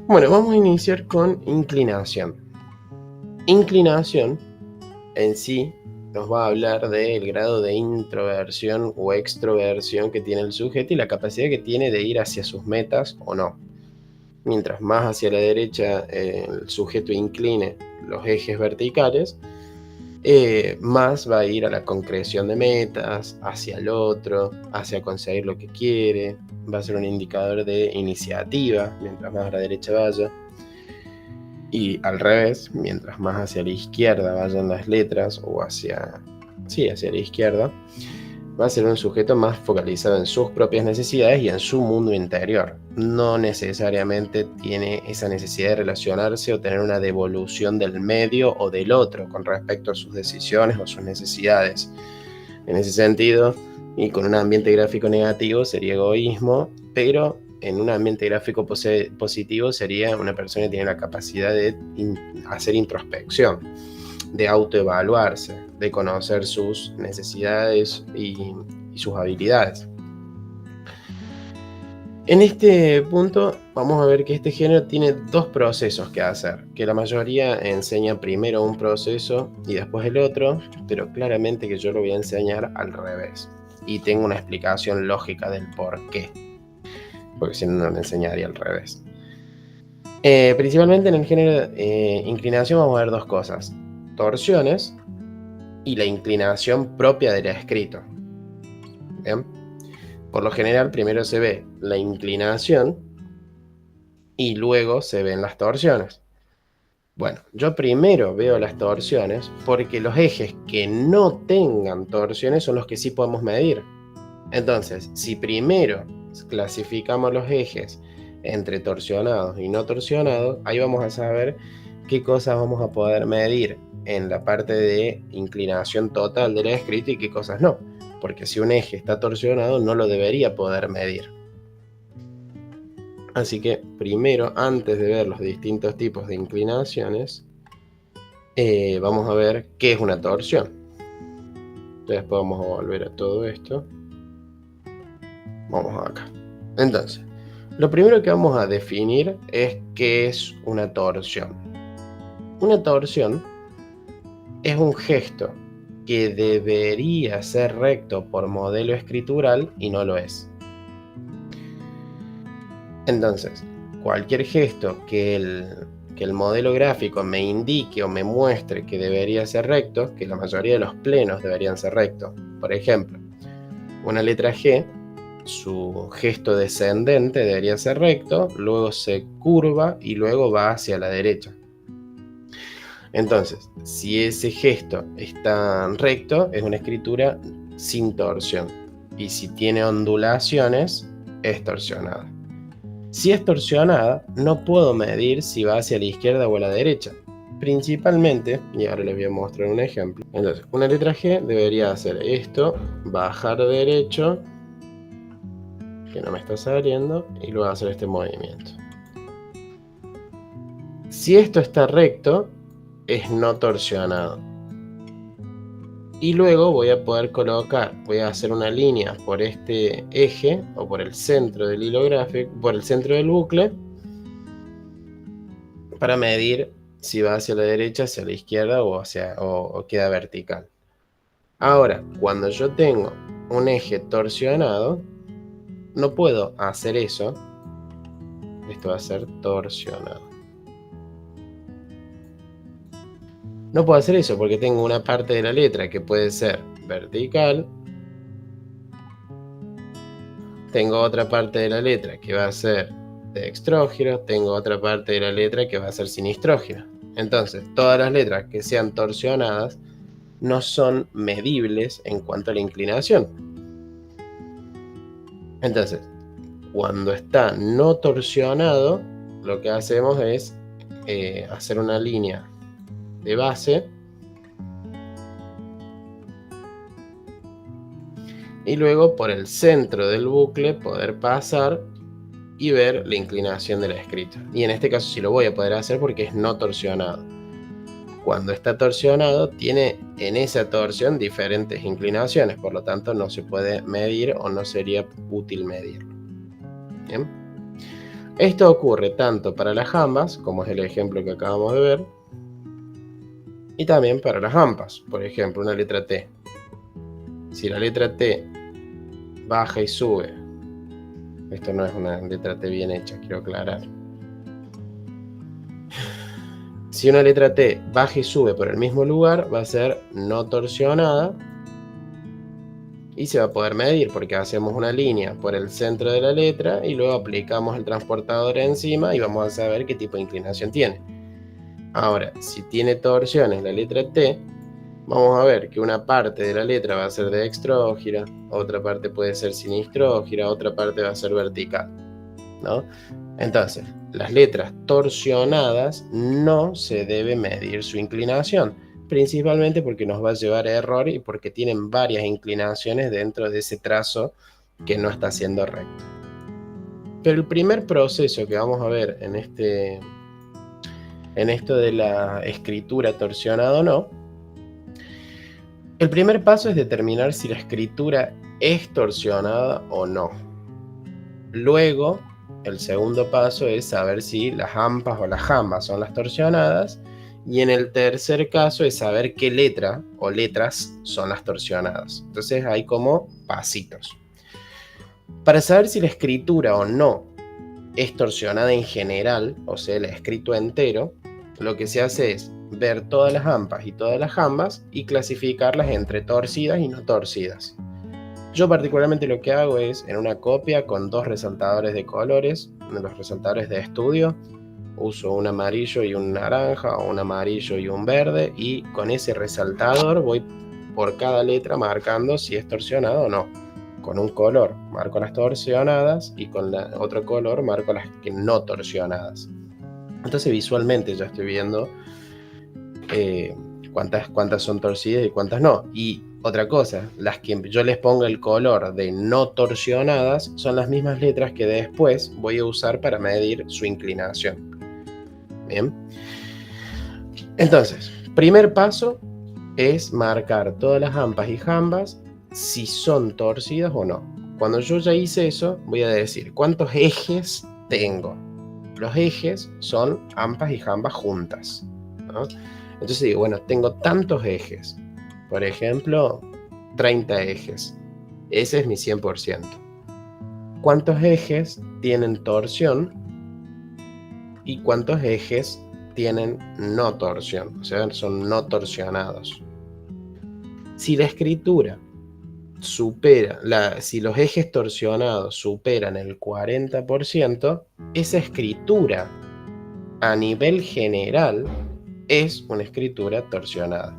Bueno, vamos a iniciar con inclinación. Inclinación en sí nos va a hablar del grado de introversión o extroversión que tiene el sujeto y la capacidad que tiene de ir hacia sus metas o no. Mientras más hacia la derecha el sujeto incline los ejes verticales, más va a ir a la concreción de metas, hacia el otro, hacia conseguir lo que quiere. Va a ser un indicador de iniciativa, mientras más a la derecha vaya. Y al revés, mientras más hacia la izquierda vayan las letras o hacia la izquierda, va a ser un sujeto más focalizado en sus propias necesidades y en su mundo interior. No necesariamente tiene esa necesidad de relacionarse o tener una devolución del medio o del otro con respecto a sus decisiones o sus necesidades. En ese sentido, y con un ambiente gráfico negativo sería egoísmo, pero en un ambiente gráfico positivo sería una persona que tiene la capacidad de hacer introspección, de autoevaluarse, de conocer sus necesidades y sus habilidades. En este punto vamos a ver que este género tiene dos procesos que hacer, que la mayoría enseña primero un proceso y después el otro, pero claramente que yo lo voy a enseñar al revés. Y tengo una explicación lógica del por qué, porque si no, no lo enseñaría al revés. Principalmente en el género inclinación vamos a ver dos cosas: torsiones y la inclinación propia del escrito. ¿Bien? Por lo general, primero se ve la inclinación y luego se ven las torsiones. Bueno, yo primero veo las torsiones porque los ejes que no tengan torsiones son los que sí podemos medir. Entonces, si primero clasificamos los ejes entre torsionados y no torsionados, ahí vamos a saber qué cosas vamos a poder medir en la parte de inclinación total del escrito y qué cosas no. Porque si un eje está torsionado, no lo debería poder medir. Así que primero, antes de ver los distintos tipos de inclinaciones, vamos a ver qué es una torsión. Después vamos a volver a todo esto. Vamos acá. Entonces, lo primero que vamos a definir es qué es una torsión. Una torsión es un gesto que debería ser recto por modelo escritural y no lo es. Entonces, cualquier gesto que el modelo gráfico me indique o me muestre que debería ser recto, que la mayoría de los plenos deberían ser rectos. Por ejemplo, una letra G, su gesto descendente debería ser recto, luego se curva y luego va hacia la derecha. Entonces, si ese gesto está recto, es una escritura sin torsión. Y si tiene ondulaciones, es torsionada. Si es torsionada, no puedo medir si va hacia la izquierda o a la derecha. Principalmente, y ahora les voy a mostrar un ejemplo. Entonces, una letra G debería hacer esto, bajar derecho, que no me está saliendo, y luego hacer este movimiento. Si esto está recto, es no torsionado. Y luego voy a poder voy a hacer una línea por este eje o por el centro del hilo gráfico, por el centro del bucle, para medir si va hacia la derecha, hacia la izquierda o queda vertical. Ahora, cuando yo tengo un eje torsionado, no puedo hacer eso. Esto va a ser torsionado. No puedo hacer eso porque tengo una parte de la letra que puede ser vertical. Tengo otra parte de la letra que va a ser dextrógiro. Tengo otra parte de la letra que va a ser sinistrógiro. Entonces, todas las letras que sean torsionadas no son medibles en cuanto a la inclinación. Entonces, cuando está no torsionado, lo que hacemos es hacer una línea de base y luego por el centro del bucle poder pasar y ver la inclinación de la escrita. Y en este caso sí lo voy a poder hacer porque es no torsionado. Cuando está torsionado, tiene en esa torsión diferentes inclinaciones, por lo tanto no se puede medir o no sería útil medirlo. ¿Bien? Esto ocurre tanto para las jambas, como es el ejemplo que acabamos de ver, y también para las hampas. Por ejemplo, una letra T. Si la letra T baja y sube, esto no es una letra T bien hecha, quiero aclarar. Si una letra T baja y sube por el mismo lugar, va a ser no torsionada y se va a poder medir porque hacemos una línea por el centro de la letra y luego aplicamos el transportador encima y vamos a saber qué tipo de inclinación tiene. Ahora, si tiene torsiones la letra T, vamos a ver que una parte de la letra va a ser dextrógira, otra parte puede ser sinistrógira, otra parte va a ser vertical, ¿no? Entonces, las letras torsionadas no se debe medir su inclinación, principalmente porque nos va a llevar a error y porque tienen varias inclinaciones dentro de ese trazo que no está siendo recto. Pero el primer proceso que vamos a ver en esto de la escritura torsionada o no, el primer paso es determinar si la escritura es torsionada o no. Luego, el segundo paso es saber si las hampas o las jambas son las torsionadas. Y en el tercer caso es saber qué letra o letras son las torsionadas. Entonces hay como pasitos. Para saber si la escritura o no es torsionada en general, o sea, el escrito entero, lo que se hace es ver todas las hampas y todas las jambas y clasificarlas entre torcidas y no torcidas. Yo particularmente lo que hago es, en una copia con 2 resaltadores de colores, los resaltadores de estudio, uso un amarillo y un naranja, o un amarillo y un verde, y con ese resaltador voy por cada letra marcando si es torsionada o no. Con un color marco las torsionadas y con otro color marco las que no torsionadas. Entonces visualmente ya estoy viendo cuántas son torcidas y cuántas no. Y otra cosa, las que yo les ponga el color de no torsionadas son las mismas letras que después voy a usar para medir su inclinación. Bien. Entonces, primer paso es marcar todas las hampas y jambas si son torcidas o no. Cuando yo ya hice eso, voy a decir cuántos ejes tengo. Los ejes son hampas y jambas juntas, ¿no? Entonces digo, bueno, tengo tantos ejes. Por ejemplo, 30 ejes. Ese es mi 100%. ¿Cuántos ejes tienen torsión? ¿Y cuántos ejes tienen no torsión? O sea, son no torsionados. Si la escritura si los ejes torsionados superan el 40%, esa escritura a nivel general es una escritura torsionada.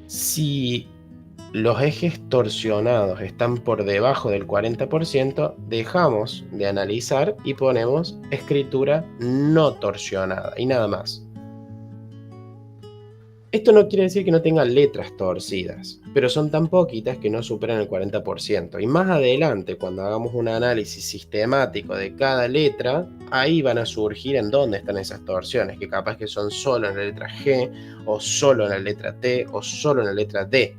Si los ejes torsionados están por debajo del 40%, dejamos de analizar y ponemos escritura no torsionada y nada más. Esto no quiere decir que no tengan letras torcidas, pero son tan poquitas que no superan el 40%. Y más adelante, cuando hagamos un análisis sistemático de cada letra, ahí van a surgir en dónde están esas torsiones, que capaz que son solo en la letra G, o solo en la letra T, o solo en la letra D.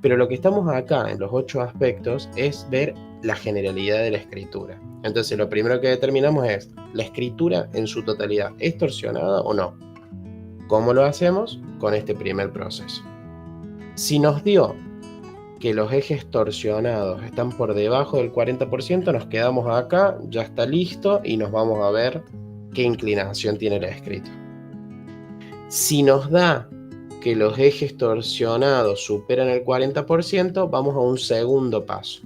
Pero lo que estamos acá en los 8 aspectos es ver la generalidad de la escritura. Entonces lo primero que determinamos es, ¿la escritura en su totalidad es torsionada o no? ¿Cómo lo hacemos? Con este primer proceso. Si nos dio que los ejes torsionados están por debajo del 40%, nos quedamos acá, ya está listo y nos vamos a ver qué inclinación tiene el escrito. Si nos da que los ejes torsionados superan el 40%, vamos a un segundo paso.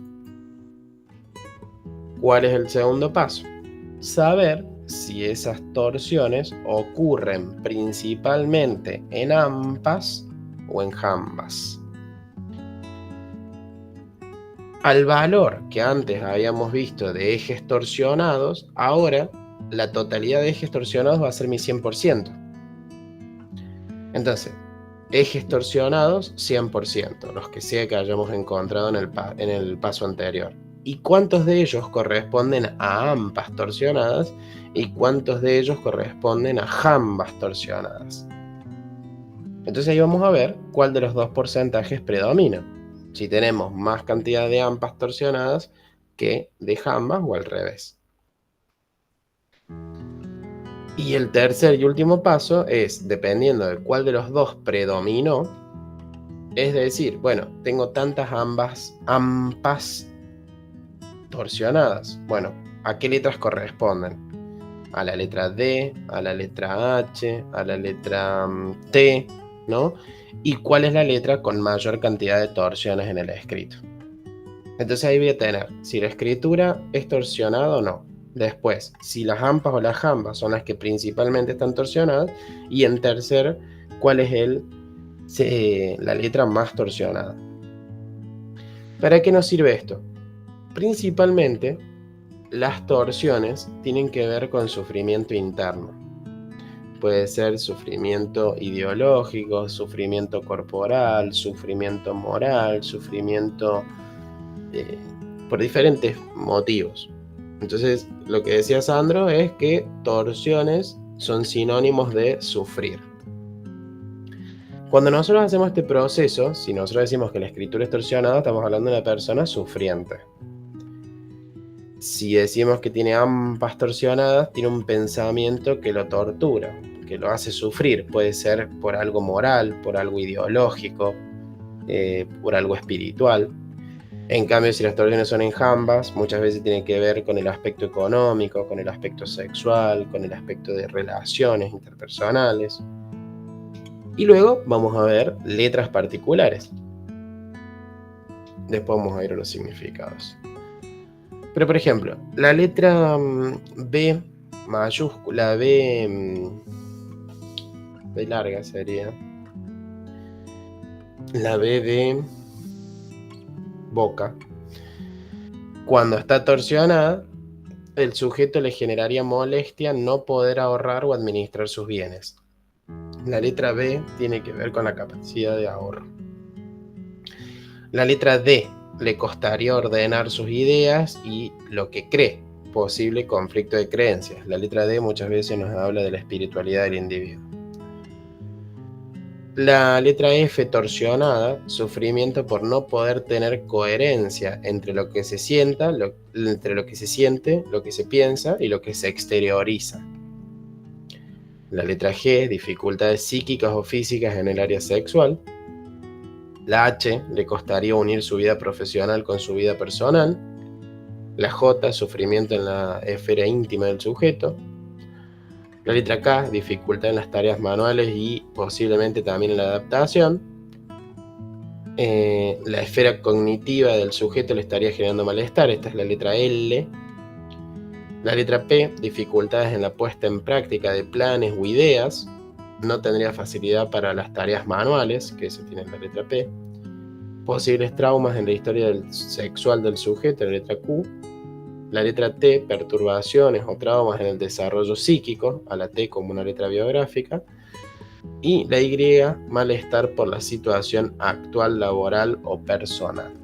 ¿Cuál es el segundo paso? Saber si esas torsiones ocurren principalmente en hampas o en jambas. Al valor que antes habíamos visto de ejes torsionados, ahora la totalidad de ejes torsionados va a ser mi 100%. Entonces, ejes torsionados 100%, los que sea que hayamos encontrado en el paso anterior. ¿Y cuántos de ellos corresponden a hampas torsionadas y cuántos de ellos corresponden a jambas torsionadas? Entonces ahí vamos a ver cuál de los dos porcentajes predomina. Si tenemos más cantidad de hampas torsionadas, que de jambas o al revés. Y el tercer y último paso es, dependiendo de cuál de los dos predominó, es decir, bueno, tengo tantas ampas torsionadas. Bueno, ¿a qué letras corresponden? A la letra D, a la letra H, a la letra T, ¿no? ¿Y cuál es la letra con mayor cantidad de torsiones en el escrito? Entonces ahí voy a tener si la escritura es torsionada o no. Después, si las ampas o las jambas son las que principalmente están torsionadas. Y en tercer, cuál es la letra más torsionada. ¿Para qué nos sirve esto? Principalmente, las torsiones tienen que ver con sufrimiento interno. Puede ser sufrimiento ideológico, sufrimiento corporal, sufrimiento moral, sufrimiento por diferentes motivos. Entonces, lo que decía Sandro es que torsiones son sinónimos de sufrir. Cuando nosotros hacemos este proceso, si nosotros decimos que la escritura es torsionada, estamos hablando de una persona sufriente. Si decimos que tiene ampas torsionadas, tiene un pensamiento que lo tortura, que lo hace sufrir. Puede ser por algo moral, por algo ideológico, por algo espiritual. En cambio, si las torsiones son en jambas, muchas veces tiene que ver con el aspecto económico, con el aspecto sexual, con el aspecto de relaciones interpersonales. Y luego vamos a ver letras particulares. Después vamos a ir a los significados. Pero, por ejemplo, la letra B mayúscula, B larga sería. La B de boca. Cuando está torsionada, el sujeto le generaría molestia no poder ahorrar o administrar sus bienes. La letra B tiene que ver con la capacidad de ahorro. La letra D le costaría ordenar sus ideas y lo que cree, posible conflicto de creencias. La letra D muchas veces nos habla de la espiritualidad del individuo. La letra F torsionada, sufrimiento por no poder tener coherencia entre lo que se sienta, entre lo que se siente, lo que se piensa y lo que se exterioriza. La letra G, dificultades psíquicas o físicas en el área sexual. La H, le costaría unir su vida profesional con su vida personal. La J, sufrimiento en la esfera íntima del sujeto. La letra K, dificultad en las tareas manuales y posiblemente también en la adaptación. La esfera cognitiva del sujeto le estaría generando malestar. Esta es la letra L. La letra P, dificultades en la puesta en práctica de planes o ideas. No tendría facilidad para las tareas manuales, que eso tiene la letra P. Posibles traumas en la historia sexual del sujeto, la letra Q. La letra T, perturbaciones o traumas en el desarrollo psíquico, a la T como una letra biográfica. Y la Y, malestar por la situación actual, laboral o personal.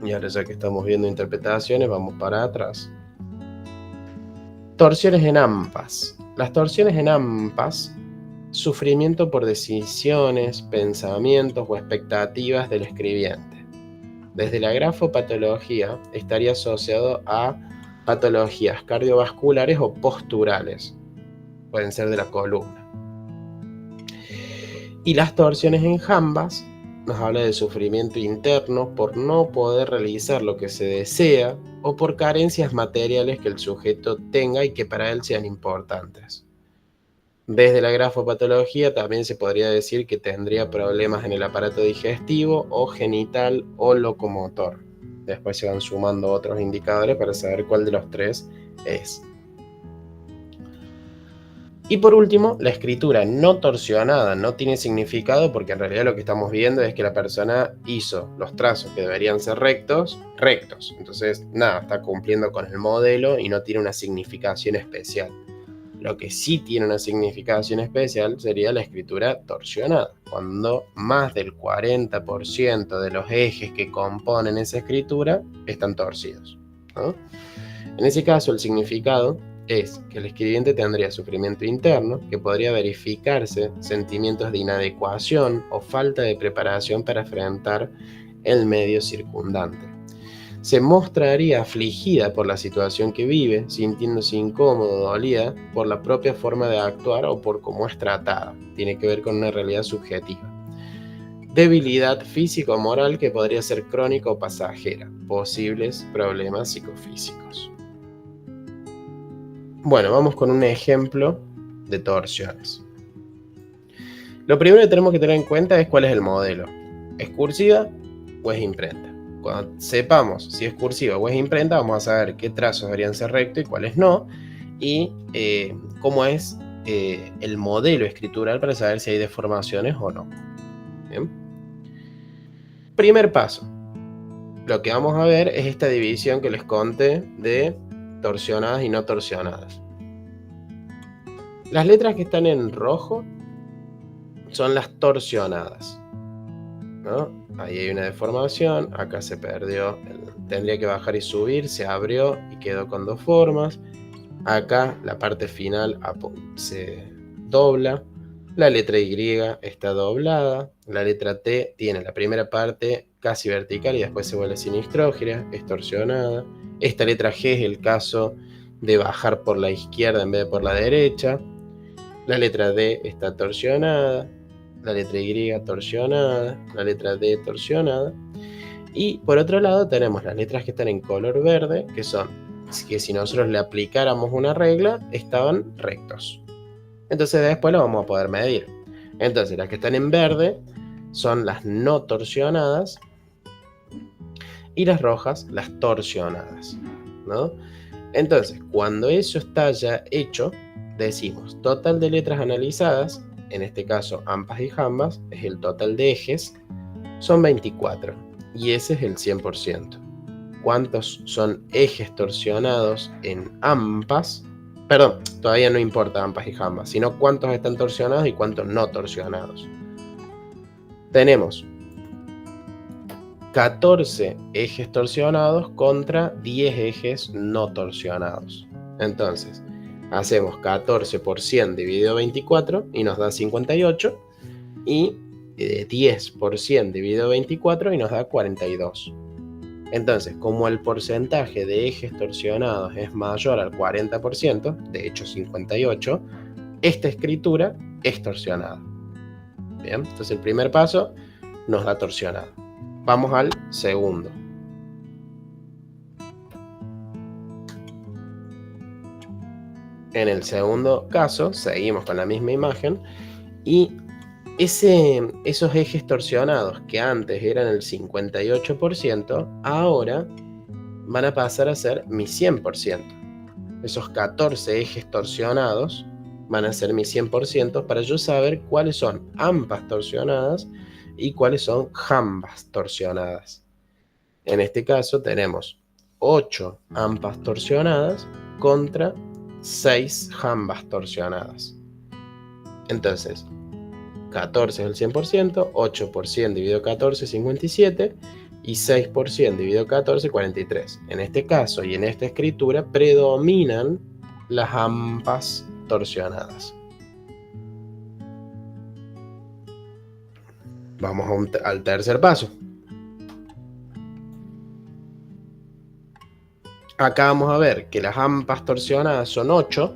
Y ahora ya que estamos viendo interpretaciones, vamos para atrás. Torsiones en ampas. Las torsiones en ampas, sufrimiento por decisiones, pensamientos o expectativas del escribiente. Desde la grafopatología estaría asociado a patologías cardiovasculares o posturales. Pueden ser de la columna. Y las torsiones en jambas nos habla de sufrimiento interno por no poder realizar lo que se desea o por carencias materiales que el sujeto tenga y que para él sean importantes. Desde la grafopatología también se podría decir que tendría problemas en el aparato digestivo o genital o locomotor. Después se van sumando otros indicadores para saber cuál de los tres es. Y por último, la escritura no torsionada no tiene significado porque en realidad lo que estamos viendo es que la persona hizo los trazos que deberían ser rectos. Entonces, nada, está cumpliendo con el modelo y no tiene una significación especial. Lo que sí tiene una significación especial sería la escritura torsionada, cuando más del 40% de los ejes que componen esa escritura están torcidos, ¿no? En ese caso, el significado es que el escribiente tendría sufrimiento interno, que podría verificarse sentimientos de inadecuación o falta de preparación para enfrentar el medio circundante. se mostraría afligida por la situación que vive, sintiéndose incómoda o dolida por la propia forma de actuar o por cómo es tratada. Tiene que ver con una realidad subjetiva. Debilidad física o moral que podría ser crónica o pasajera. Posibles problemas psicofísicos. Bueno, vamos con un ejemplo de torsiones. Lo primero que tenemos que tener en cuenta es cuál es el modelo. ¿Es cursiva o es imprenta? Cuando sepamos si es cursiva o es imprenta, vamos a saber qué trazos deberían ser rectos y cuáles no, y cómo es el modelo escritural para saber si hay deformaciones o no. ¿Bien? Primer paso. Lo que vamos a ver es esta división que les conté de torsionadas y no torsionadas. Las letras que están en rojo son las torsionadas, ¿no? Ahí hay una deformación, acá se perdió, tendría que bajar y subir, se abrió y quedó con dos formas. Acá la parte final se dobla, la letra Y está doblada, la letra T tiene la primera parte casi vertical y después se vuelve sinistrógira, es torsionada. Esta letra G es el caso de bajar por la izquierda en vez de por la derecha. La letra D está torsionada, la letra Y torsionada, la letra D torsionada. Y por otro lado tenemos las letras que están en color verde, que son que si nosotros le aplicáramos una regla, estaban rectos. Entonces después lo vamos a poder medir. Entonces las que están en verde son las no torsionadas y las rojas las torsionadas, ¿no? Entonces, cuando eso está ya hecho, decimos total de letras analizadas, en este caso AMPAs y JAMBAs, es el total de ejes, son 24, y ese es el 100%. ¿Cuántos son ejes torsionados en AMPAs? Perdón, todavía no importa AMPAs y JAMBAs, sino cuántos están torsionados y cuántos no torsionados. Tenemos 14 ejes torsionados contra 10 ejes no torsionados. Entonces, hacemos 14 por 100 dividido 24 y nos da 58. Y 10 por 100 dividido 24 y nos da 42. Entonces, como el porcentaje de ejes torsionados es mayor al 40%, de hecho 58, esta escritura es torsionada. Bien, entonces el primer paso nos da torsionada. Vamos al segundo. En el segundo caso, seguimos con la misma imagen y esos ejes torsionados que antes eran el 58%, ahora van a pasar a ser mi 100%. Esos 14 ejes torsionados van a ser mi 100% para yo saber cuáles son AMPAs torsionadas y cuáles son JAMBAs torsionadas. En este caso tenemos 8 AMPAs torsionadas contra 6 JAMBAs torsionadas. Entonces, 14 es el 100%, 8 por 100 dividido 14, 57, y 6 por 100 dividido 14, 43. En este caso y en esta escritura predominan las AMPAs torsionadas. Vamos al tercer paso. Acá vamos a ver que las AMPAs torsionadas son 8,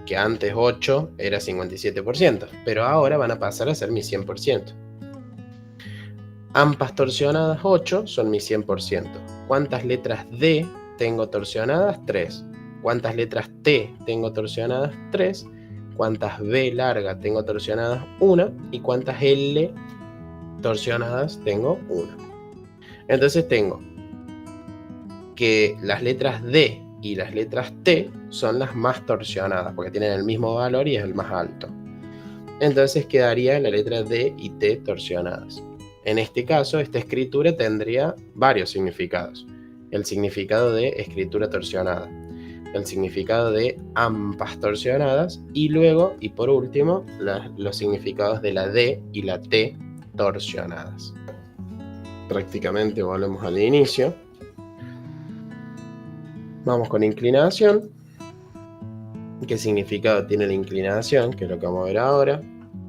que antes 8 era 57%, pero ahora van a pasar a ser mi 100%. AMPAs torsionadas 8 son mi 100%. ¿Cuántas letras D tengo torsionadas? 3. ¿Cuántas letras T tengo torsionadas? 3. ¿Cuántas B larga tengo torsionadas? 1. ¿Y cuántas L torsionadas tengo? 1. Entonces tengo que las letras D y las letras T son las más torsionadas porque tienen el mismo valor y es el más alto. Entonces quedaría la letra D y T torsionadas. En este caso, esta escritura tendría varios significados. El significado de escritura torsionada, el significado de AMPAs torsionadas y luego, y por último, los significados de la D y la T torsionadas. Prácticamente volvemos al inicio. Vamos con inclinación. ¿Qué significado tiene la inclinación? Que es lo que vamos a ver ahora.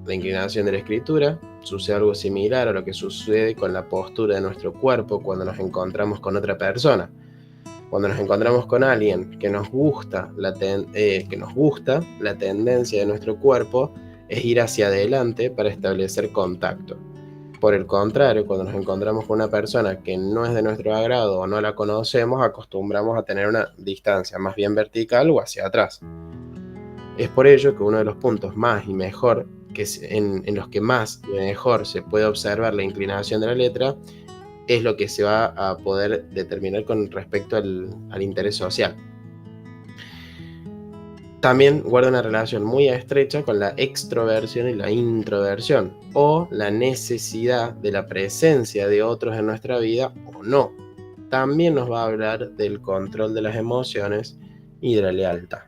La inclinación de la escritura sucede algo similar a lo que sucede con la postura de nuestro cuerpo cuando nos encontramos con otra persona. Cuando nos encontramos con alguien que nos gusta, la tendencia de nuestro cuerpo es ir hacia adelante para establecer contacto. Por el contrario, cuando nos encontramos con una persona que no es de nuestro agrado o no la conocemos, acostumbramos a tener una distancia más bien vertical o hacia atrás. Es por ello que uno de los puntos más y mejor, en los que más y mejor se puede observar la inclinación de la letra, es lo que se va a poder determinar con respecto al interés social. También guarda una relación muy estrecha con la extroversión y la introversión, o la necesidad de la presencia de otros en nuestra vida o no. También nos va a hablar del control de las emociones y de la lealtad.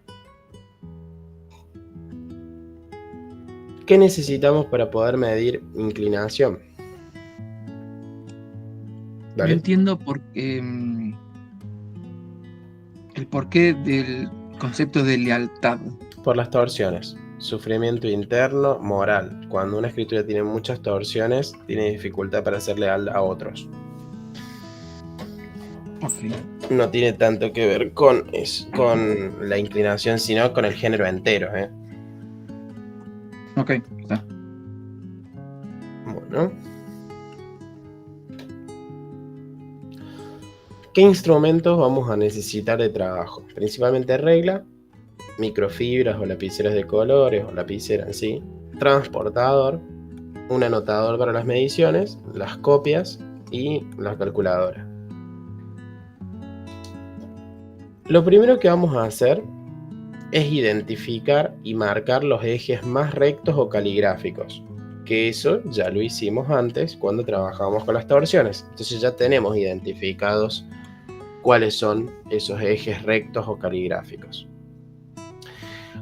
¿Qué necesitamos para poder medir inclinación? No entiendo el porqué del concepto de lealtad. Por las torsiones. Sufrimiento interno, moral. Cuando una escritura tiene muchas torsiones, tiene dificultad para ser leal a otros. Okay. No tiene tanto que ver con la inclinación, sino con el género entero. Ok, está. Bueno. ¿Qué instrumentos vamos a necesitar de trabajo? Principalmente regla, microfibras o lapiceras de colores o lapicera en sí, transportador, un anotador para las mediciones, las copias y la calculadora. Lo primero que vamos a hacer es identificar y marcar los ejes más rectos o caligráficos, que eso ya lo hicimos antes cuando trabajamos con las torsiones. Entonces ya tenemos identificados cuáles son esos ejes rectos o caligráficos.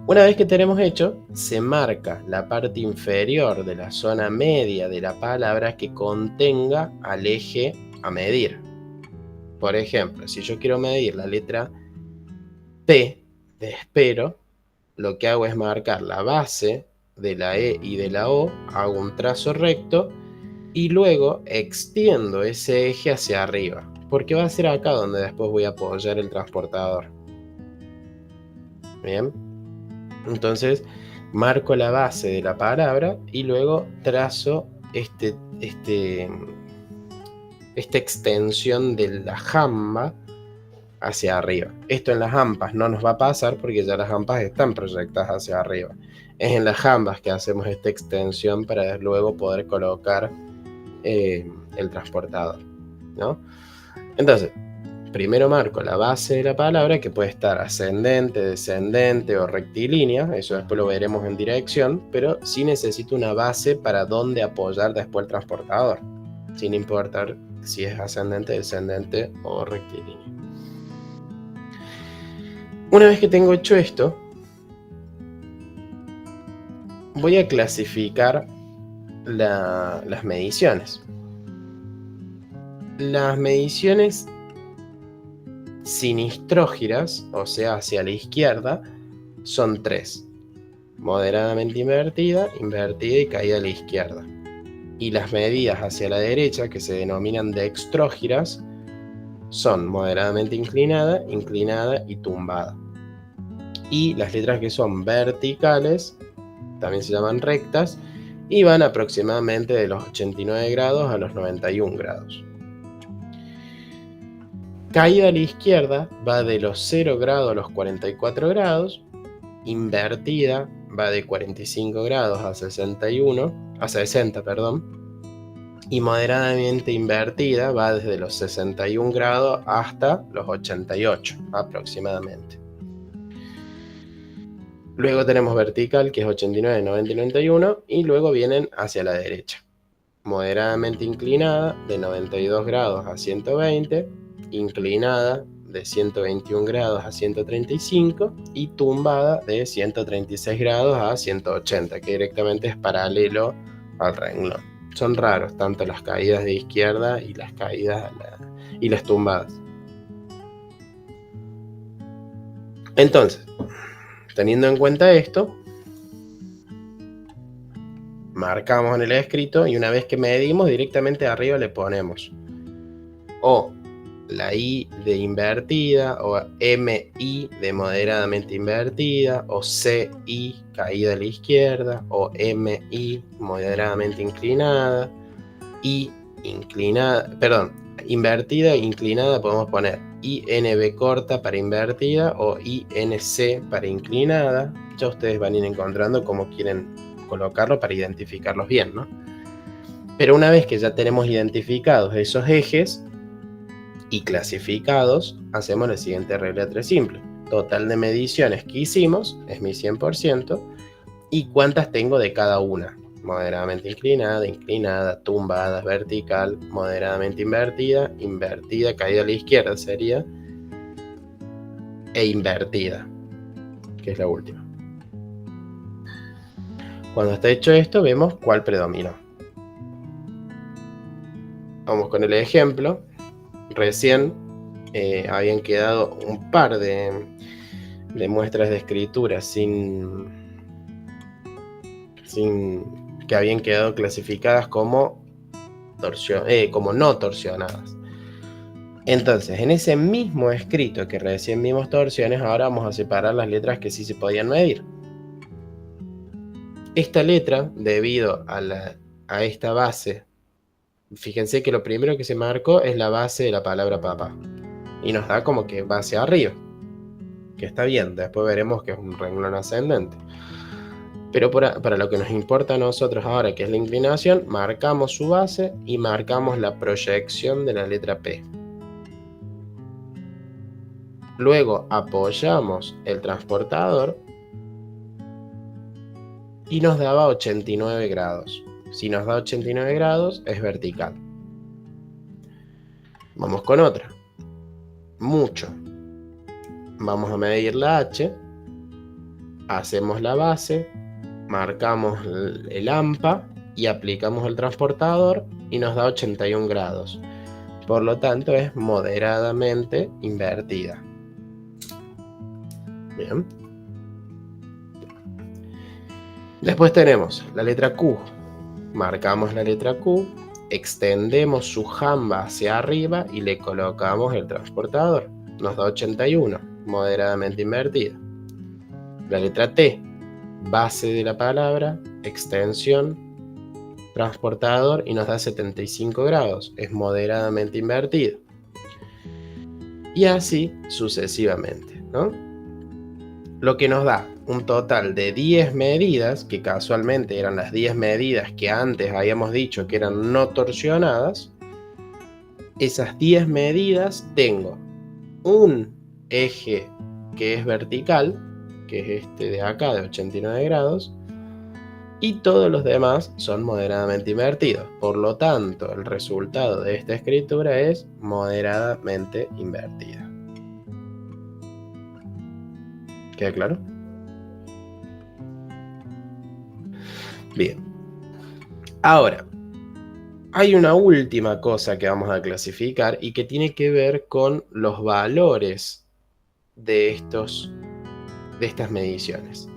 Una vez que tenemos hecho, se marca la parte inferior de la zona media de la palabra que contenga al eje a medir. Por ejemplo, si yo quiero medir la letra P de espero, lo que hago es marcar la base de la E y de la O, hago un trazo recto y luego extiendo ese eje hacia arriba, porque va a ser acá donde después voy a apoyar el transportador. Bien, entonces marco la base de la palabra y luego trazo esta extensión de la jamba hacia arriba. Esto en las hampas no nos va a pasar porque ya las hampas están proyectadas hacia arriba. Es en las jambas que hacemos esta extensión para luego poder colocar el transportador, ¿no? Entonces, primero marco la base de la palabra, que puede estar ascendente, descendente o rectilínea, eso después lo veremos en dirección, pero sí necesito una base para dónde apoyar después el transportador, sin importar si es ascendente, descendente o rectilínea. Una vez que tengo hecho esto, voy a clasificar las mediciones. Las mediciones sinistrógiras, o sea, hacia la izquierda, son 3. Moderadamente invertida, invertida y caída a la izquierda. Y las medidas hacia la derecha, que se denominan dextrógiras, son moderadamente inclinada, inclinada y tumbada. Y las letras que son verticales también se llaman rectas y van aproximadamente de los 89 grados a los 91 grados. Caída a la izquierda va de los 0 grados a los 44 grados, invertida va de 45 grados a 60, y moderadamente invertida va desde los 61 grados hasta los 88 aproximadamente. Luego tenemos vertical, que es 89, 90 y 91, y luego vienen hacia la derecha. Moderadamente inclinada, de 92 grados a 120, inclinada de 121 grados a 135 y tumbada de 136 grados a 180, que directamente es paralelo al renglón. Son raros tanto las caídas de izquierda y las caídas y las tumbadas. Entonces, teniendo en cuenta esto, marcamos en el escrito y una vez que medimos directamente arriba le ponemos o la I de invertida, o MI de moderadamente invertida, o CI caída a la izquierda, o MI moderadamente inclinada, I inclinada, perdón, invertida e inclinada podemos poner INB corta para invertida o INC para inclinada. Ya ustedes van a ir encontrando cómo quieren colocarlo para identificarlos bien, ¿no? Pero una vez que ya tenemos identificados esos ejes y clasificados, hacemos la siguiente regla 3 simple. Total de mediciones que hicimos es mi 100% y cuántas tengo de cada una. Moderadamente inclinada, inclinada, tumbada, vertical, moderadamente invertida, invertida, caída a la izquierda sería, e invertida, que es la última. Cuando está hecho esto, vemos cuál predominó. Vamos con el ejemplo. Recién habían quedado un par de muestras de escritura sin que habían quedado clasificadas como no torsionadas. Entonces, en ese mismo escrito que recién vimos torsiones, ahora vamos a separar las letras que sí se podían medir. Esta letra, debido a esta base, fíjense que lo primero que se marcó es la base de la palabra papá. Y nos da como que base arriba. Que está bien, después veremos que es un renglón ascendente. Pero para lo que nos importa a nosotros ahora, que es la inclinación, marcamos su base y marcamos la proyección de la letra P. Luego apoyamos el transportador y nos daba 89 grados. Si nos da 89 grados, es vertical. Vamos con otra. Mucho. Vamos a medir la H. Hacemos la base. Marcamos el AMPA y aplicamos el transportador y nos da 81 grados. Por lo tanto, es moderadamente invertida. Bien. Después tenemos la letra Q. Marcamos la letra Q, extendemos su jamba hacia arriba y le colocamos el transportador. Nos da 81, moderadamente invertida. La letra T, base de la palabra, extensión, transportador y nos da 75 grados. Es moderadamente invertida. Y así sucesivamente, ¿no? Lo que nos da un total de 10 medidas, que casualmente eran las 10 medidas que antes habíamos dicho que eran no torsionadas. Esas 10 medidas tengo un eje que es vertical, que es este de acá de 89 grados, y todos los demás son moderadamente invertidos. Por lo tanto, el resultado de esta escritura es moderadamente invertida. ¿Queda claro? Bien. Ahora, hay una última cosa que vamos a clasificar y que tiene que ver con los valores de estas mediciones.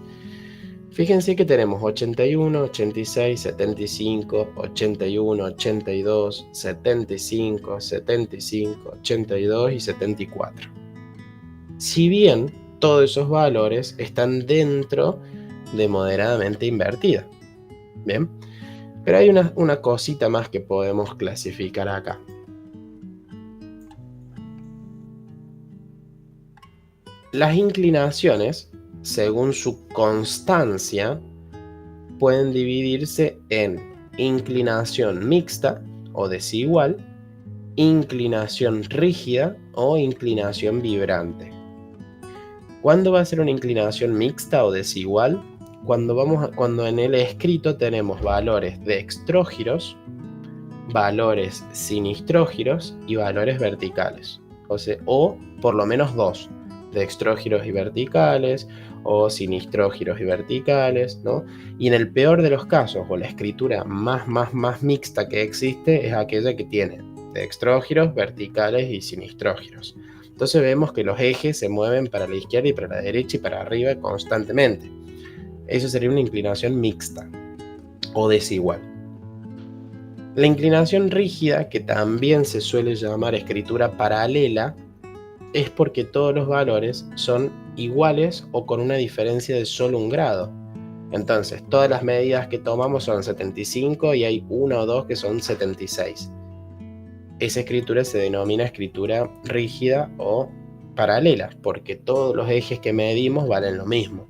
Fíjense que tenemos 81, 86, 75, 81, 82, 75, 75, 82 y 74. Si bien todos esos valores están dentro de moderadamente invertida. Bien, pero hay una cosita más que podemos clasificar acá. Las inclinaciones, según su constancia, pueden dividirse en inclinación mixta o desigual, inclinación rígida o inclinación vibrante. ¿Cuándo va a ser una inclinación mixta o desigual? Cuando en el escrito tenemos valores dextrógiros, valores sinistrógiros y valores verticales. O por lo menos dos, dextrógiros y verticales, o sinistrógiros y verticales, ¿no? Y en el peor de los casos, o la escritura más mixta que existe, es aquella que tiene dextrógiros, verticales y sinistrógiros. Entonces vemos que los ejes se mueven para la izquierda y para la derecha y para arriba constantemente. Eso sería una inclinación mixta. o desigual. La inclinación rígida, que también se suele llamar escritura paralela, es porque todos los valores son iguales o con una diferencia de solo un grado. Entonces, todas las medidas que tomamos son 75 y hay una o dos que son 76. Esa escritura se denomina escritura rígida o paralela, porque todos los ejes que medimos valen lo mismo.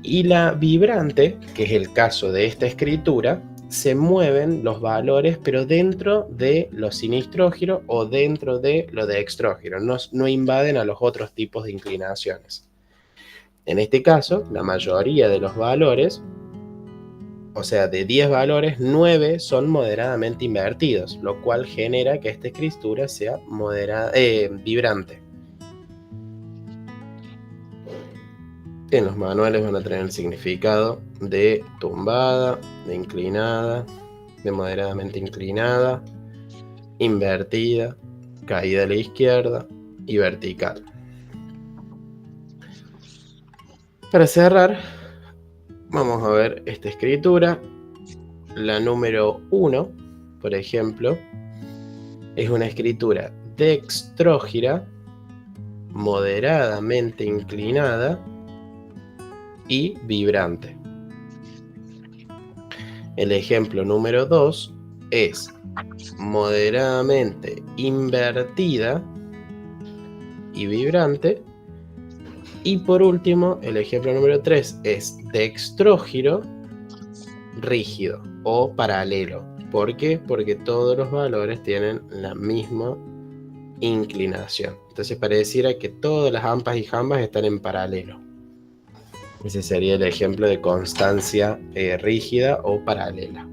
Y la vibrante, que es el caso de esta escritura, se mueven los valores, pero dentro de lo sinistrógiro o dentro de lo dextrógiro, no invaden a los otros tipos de inclinaciones. En este caso, la mayoría de los valores, o sea, de 10 valores, 9 son moderadamente invertidos, lo cual genera que esta escritura sea vibrante. En los manuales van a tener el significado de tumbada, de inclinada, de moderadamente inclinada, invertida, caída a la izquierda y vertical. Para cerrar, vamos a ver esta escritura. La número 1, por ejemplo, es una escritura dextrógira, moderadamente inclinada y vibrante. El ejemplo número 2 es moderadamente invertida y vibrante. Y por último, el ejemplo número 3 es dextrógiro rígido o paralelo. ¿Por qué? Porque todos los valores tienen la misma inclinación. Entonces pareciera que todas las ampas y jambas están en paralelo. Ese sería el ejemplo de constancia rígida o paralela.